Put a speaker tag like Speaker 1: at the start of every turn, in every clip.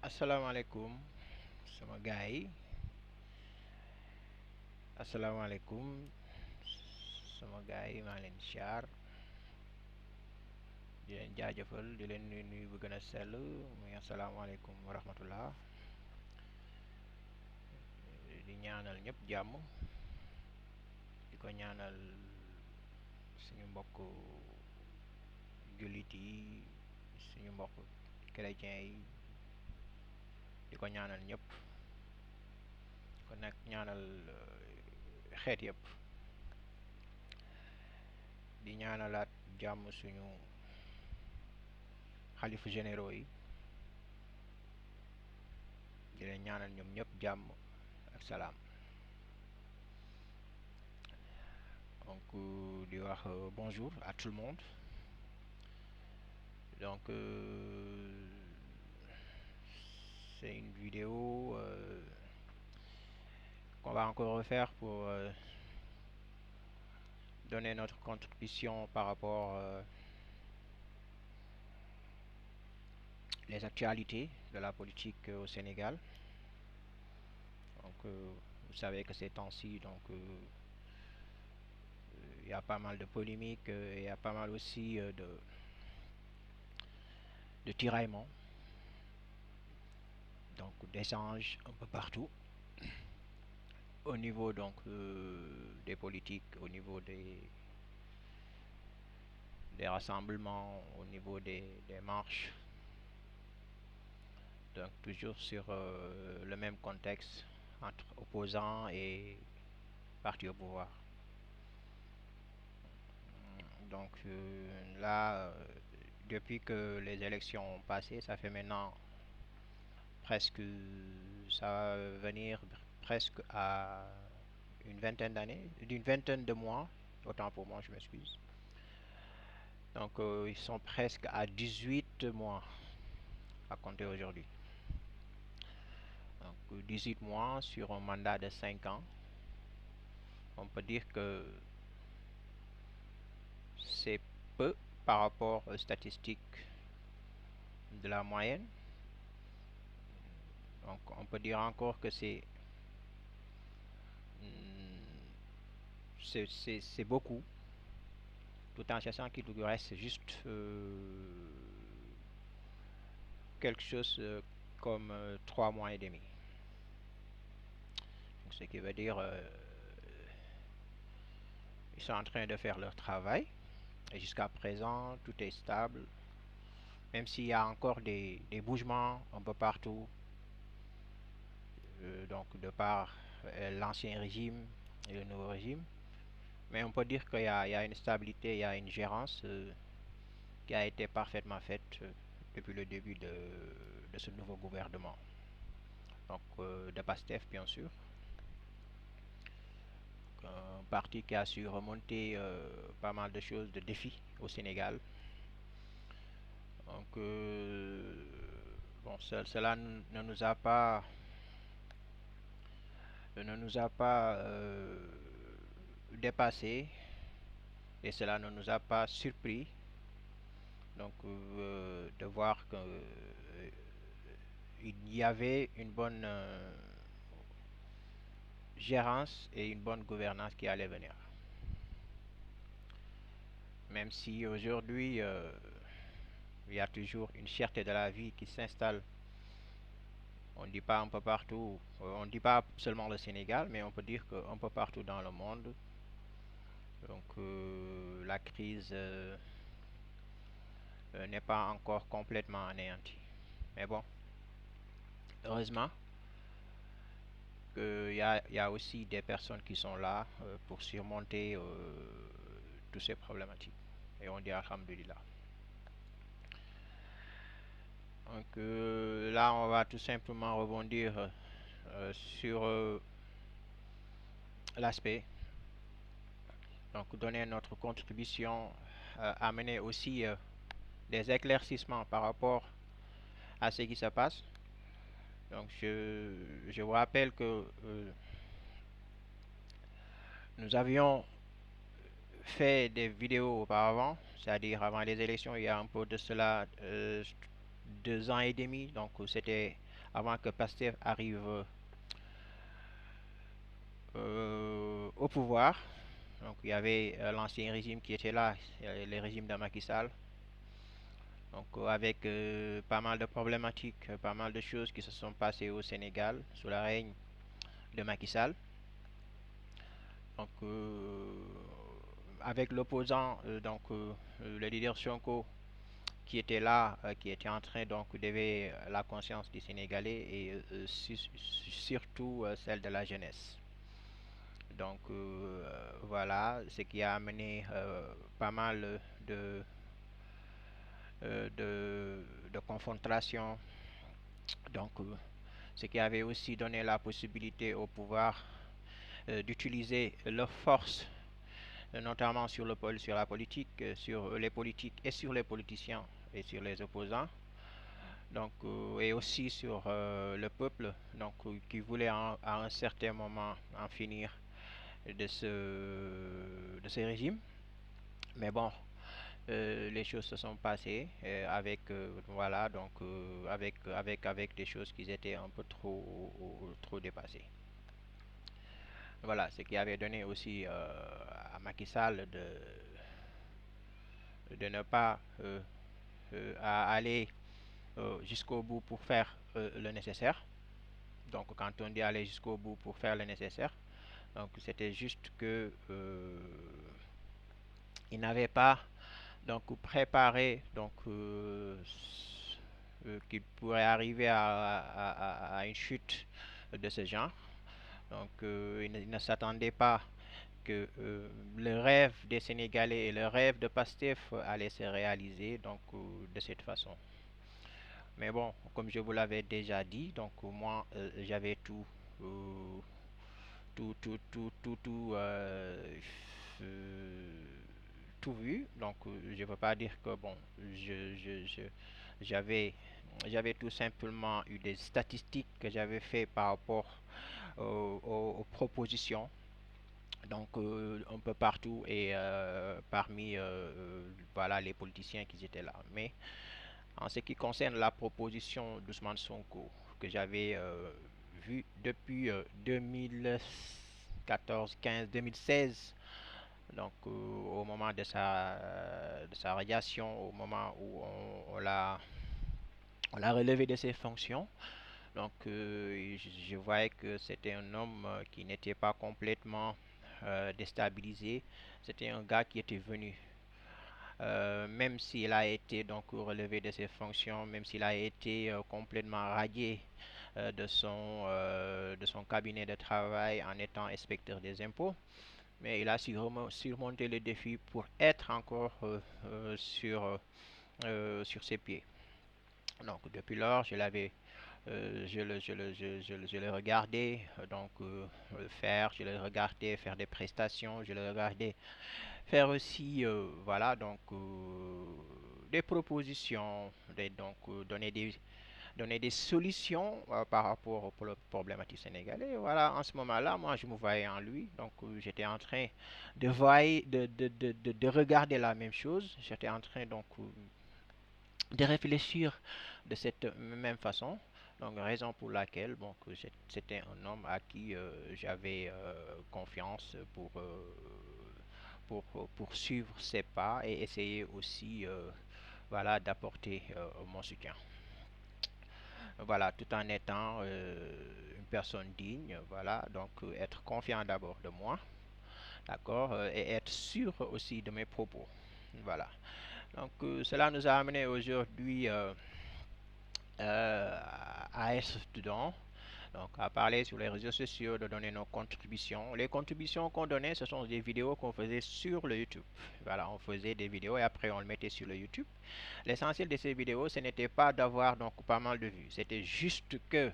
Speaker 1: asalaamaaleykum sama gaay yi asalaamaaleykum sama gaay yi maa leen siyaar di leen jaajëfal di leen nuyu bu gën a sell muy asalaamaaleykum wa rahmatullah di ñaanal ñëpp jàmm di ko ñaanal suñu mbokk jullit yi suñu mbokk chrétien yi di ko ñaanal ñëpp ko nekk ñaanal xeet yëpp di ñaanalaat jàmm suñu xalifu généraux yi di leen ñaanal ñoom ñëpp jàmm ak salaam donc di wax bonjour à tout le monde donc c'est une vidéo qu'on va encore refaire pour donner notre contribution par rapport les actualités de la politique au Sénégal. Donc vous savez que ces temps-ci, donc il y a pas mal de polémiques, il y a pas mal aussi de tiraillements, donc d'échanges un peu partout au niveau donc des politiques, au niveau des rassemblements, au niveau des marches, donc toujours sur le même contexte entre opposants et partis au pouvoir. Donc là, depuis que les élections ont passé, ça fait maintenant presque, ça va venir presque à une vingtaine d'années, d'une vingtaine de mois, autant pour moi, je m'excuse. Donc ils sont presque à 18 mois à compter aujourd'hui. Donc 18 mois sur un mandat de 5 ans. On peut dire que c'est peu par rapport aux statistiques de la moyenne. Donc on peut dire encore que c'est beaucoup, tout en sachant qu'il nous reste juste quelque chose comme 3 mois et demi. Donc, ce qui veut dire ils sont en train de faire leur travail et jusqu'à présent tout est stable, même s'il y a encore des bougements un peu partout, donc de par l'ancien régime et le nouveau régime. Mais on peut dire qu'il y a une stabilité, il y a une gérance qui a été parfaitement faite depuis le début de ce nouveau gouvernement. Donc de PASTEF bien sûr. Un parti qui a su remonter pas mal de choses, de défis au Sénégal. Donc bon, cela ne nous a pas dépassé et cela ne nous a pas surpris. Donc de voir que il y avait une bonne gérance et une bonne gouvernance qui allait venir. Même si aujourd'hui il y a toujours une cherté de la vie qui s'installe. On ne dit pas un peu partout, on ne dit pas seulement le Sénégal, mais on peut dire qu'un peu partout dans le monde. Donc la crise n'est pas encore complètement anéantie. Mais bon, heureusement qu'il y a aussi des personnes qui sont là pour surmonter toutes ces problématiques. Et on dit alhamdulillah. Donc là, on va tout simplement rebondir sur l'aspect. Donc donner notre contribution, amener aussi des éclaircissements par rapport à ce qui se passe. Donc je vous rappelle que nous avions fait des vidéos auparavant, c'est-à-dire avant les élections, il y a un peu de cela 2 ans et demi. Donc c'était avant que Pastef arrive au pouvoir. Donc il y avait l'ancien régime qui était là, le régime de Macky Sall. Donc avec pas mal de problématiques, pas mal de choses qui se sont passées au Sénégal sous la règne de Macky Sall. Donc avec l'opposant, le leader Sonko qui était là, qui était en train donc d'éveiller la conscience des Sénégalais et surtout celle de la jeunesse. Donc voilà, ce qui a amené pas mal de confrontations. Donc ce qui avait aussi donné la possibilité au pouvoir d'utiliser leur force, notamment sur la politique, sur les politiques et sur les politiciens et sur les opposants. Donc, et aussi sur le peuple, donc qui voulait à un certain moment en finir de ce régime. Mais bon, les choses se sont passées avec voilà donc avec des choses qui étaient un peu trop dépassées. Voilà, ce qui avait donné aussi à Macky Sall de ne pas à aller jusqu'au bout pour faire le nécessaire. Donc quand on dit aller jusqu'au bout pour faire le nécessaire, donc c'était juste que il n'avait pas donc préparé donc qu'il pourrait arriver à une chute de ce genre. Donc il ne s'attendait pas que le rêve des Sénégalais et le rêve de Pastef allait se réaliser donc de cette façon. Mais bon, comme je vous l'avais déjà dit, donc moi j'avais euh, tout euh, tout vu. Donc je ne veux pas dire que bon, j'avais j'avais tout simplement eu des statistiques que j'avais fait par rapport aux propositions donc un peu partout et parmi voilà les politiciens qui étaient là. Mais en ce qui concerne la proposition d'Ousmane Sonko que j'avais vue depuis 2014, 15, 2016, donc au moment de sa radiation, au moment où on l'a relevé de ses fonctions, donc je voyais que c'était un homme qui n'était pas complètement déstabilisé. C'était un gars qui était venu, même s'il a été donc relevé de ses fonctions, même s'il a été complètement radié de son cabinet de travail en étant inspecteur des impôts, mais il a surmonté le défi pour être encore sur ses pieds. Donc depuis lors, je le regardais faire, je le regardais faire des prestations, je le regardais faire aussi, voilà, donc des propositions, donner des solutions par rapport aux problématiques sénégalais. Voilà, en ce moment-là, moi, je me voyais en lui, donc j'étais en train de regarder la même chose, j'étais en train donc de réfléchir de cette même façon. Donc, raison pour laquelle bon, c'était un homme à qui j'avais confiance pour poursuivre ses pas et essayer aussi voilà, d'apporter mon soutien. Voilà, tout en étant une personne digne, voilà, donc être confiant d'abord de moi, d'accord, et être sûr aussi de mes propos. Voilà. Donc, cela nous a amené aujourd'hui euh, à être dedans. Donc, à parler sur les réseaux sociaux, de donner nos contributions. Les contributions qu'on donnait, ce sont des vidéos qu'on faisait sur le YouTube. Voilà, on faisait des vidéos et après on le mettait sur le YouTube. L'essentiel de ces vidéos, ce n'était pas d'avoir donc pas mal de vues. C'était juste que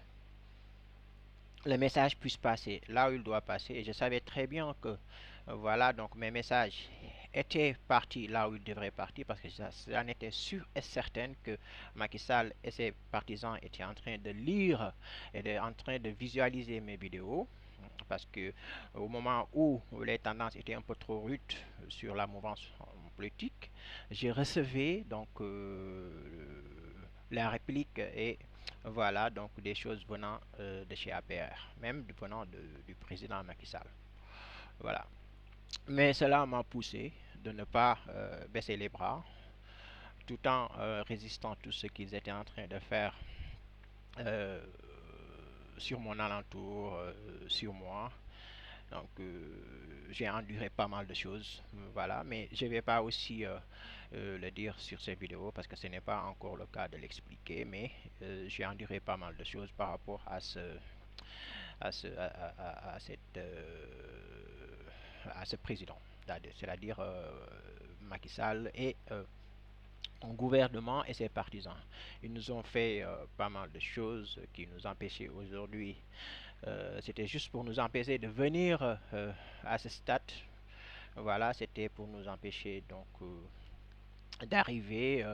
Speaker 1: le message puisse passer là où il doit passer. Et je savais très bien que voilà, donc mes messages étaient partis là où ils devraient partir parce que ça en était sûr et certain que Macky Sall et ses partisans étaient en train de lire et en train de visualiser mes vidéos parce que au moment où les tendances étaient un peu trop rudes sur la mouvance politique, j'ai recevais donc la réplique et voilà, donc des choses venant de chez APR, même venant du président Macky Sall. Voilà. Mais cela m'a poussé de ne pas baisser les bras, tout en résistant à tout ce qu'ils étaient en train de faire euh, sur mon alentour, sur moi. Donc, j'ai enduré pas mal de choses, voilà, mais je ne vais pas aussi le dire sur ces vidéos parce que ce n'est pas encore le cas de l'expliquer, mais j'ai enduré pas mal de choses par rapport à cette, à ce président, c'est-à-dire Macky Sall et son gouvernement et ses partisans. Ils nous ont fait pas mal de choses qui nous empêchaient aujourd'hui. C'était juste pour nous empêcher de venir à ce stade. Voilà, c'était pour nous empêcher donc d'arriver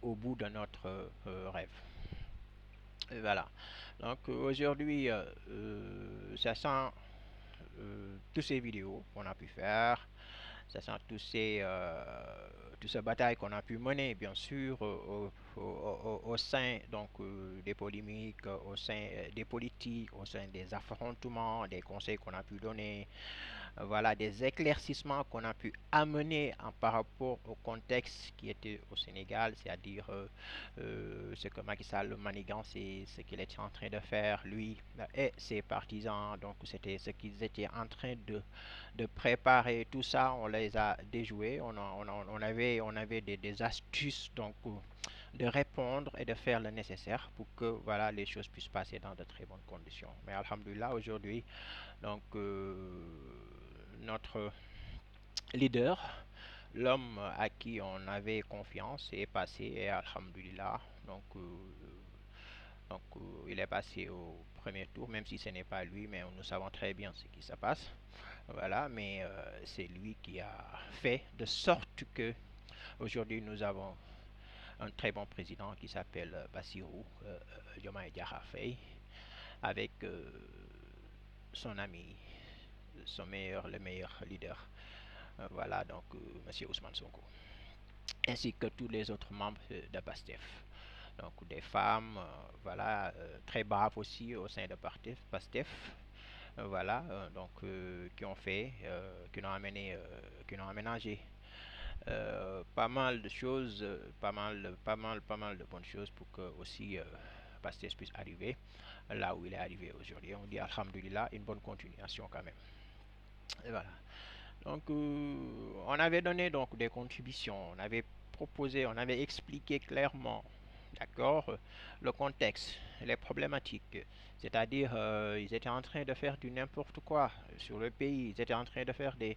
Speaker 1: au bout de notre rêve. Et voilà. Donc aujourd'hui, ça sent toutes ces vidéos qu'on a pu faire, ça sent toutes ces batailles qu'on a pu mener, bien sûr, au sein donc, des polémiques, au sein des politiques, au sein des affrontements, des conseils qu'on a pu donner, voilà, des éclaircissements qu'on a pu amener par rapport au contexte qui était au Sénégal, c'est-à-dire ce que Macky Sall le manigance et ce qu'il était en train de faire, lui et ses partisans. Donc c'était ce qu'ils étaient en train de préparer. Tout ça, on les a déjoués. On avait des astuces donc de répondre et de faire le nécessaire pour que voilà, les choses puissent passer dans de très bonnes conditions. Mais alhamdulillah, aujourd'hui, donc notre leader, l'homme à qui on avait confiance, est passé et alhamdulillah. Il est passé au premier tour, même si ce n'est pas lui, mais nous savons très bien ce qui se passe. Voilà, mais c'est lui qui a fait de sorte que aujourd'hui nous avons un très bon président qui s'appelle Bassirou Diomaye Diakhar Faye, avec son ami, le meilleur leader. Voilà, donc Monsieur Ousmane Sonko, ainsi que tous les autres membres de PASTEF. Donc des femmes, voilà, très braves aussi au sein de PASTEF, voilà, donc qui ont fait, qui ont aménagé pas mal de choses, pas mal de bonnes choses pour que aussi Pasteur puisse arriver là où il est arrivé aujourd'hui. On dit alhamdulillah, une bonne continuation quand même. Et voilà. Donc on avait donné donc des contributions, on avait proposé, on avait expliqué clairement, d'accord, le contexte, les problématiques. C'est-à-dire, ils étaient en train de faire du n'importe quoi sur le pays. Ils étaient en train de faire des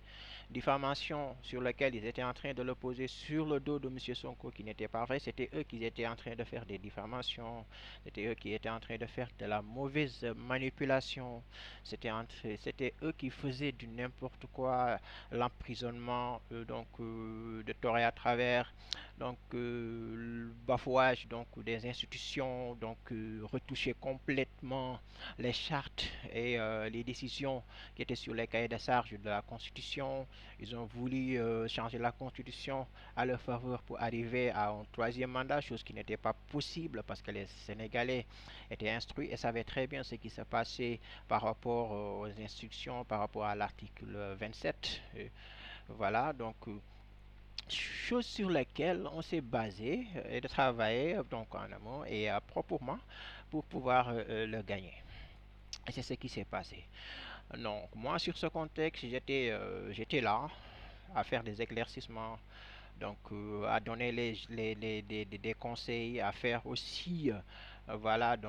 Speaker 1: diffamations sur lesquelles ils étaient en train de le poser sur le dos de M. Sonko qui n'était pas vrai. C'était eux qui étaient en train de faire des diffamations. C'était eux qui étaient en train de faire de la mauvaise manipulation. C'était eux qui faisaient du n'importe quoi, l'emprisonnement de tort et à travers, donc le bafouage donc des institutions, donc retoucher complètement les chartes et les décisions qui étaient sur les cahiers de charges de la Constitution. Ils ont voulu changer la Constitution à leur faveur pour arriver à un troisième mandat, chose qui n'était pas possible parce que les Sénégalais étaient instruits et savaient très bien ce qui se passait par rapport aux instructions, par rapport à l'article 27. Voilà, donc choses sur lesquelles on s'est basé et de travailler donc en amont et proprement pour pouvoir le gagner. Et c'est ce qui s'est passé. Donc moi sur ce contexte, j'étais là à faire des éclaircissements, donc à donner des conseils, à faire aussi voilà donc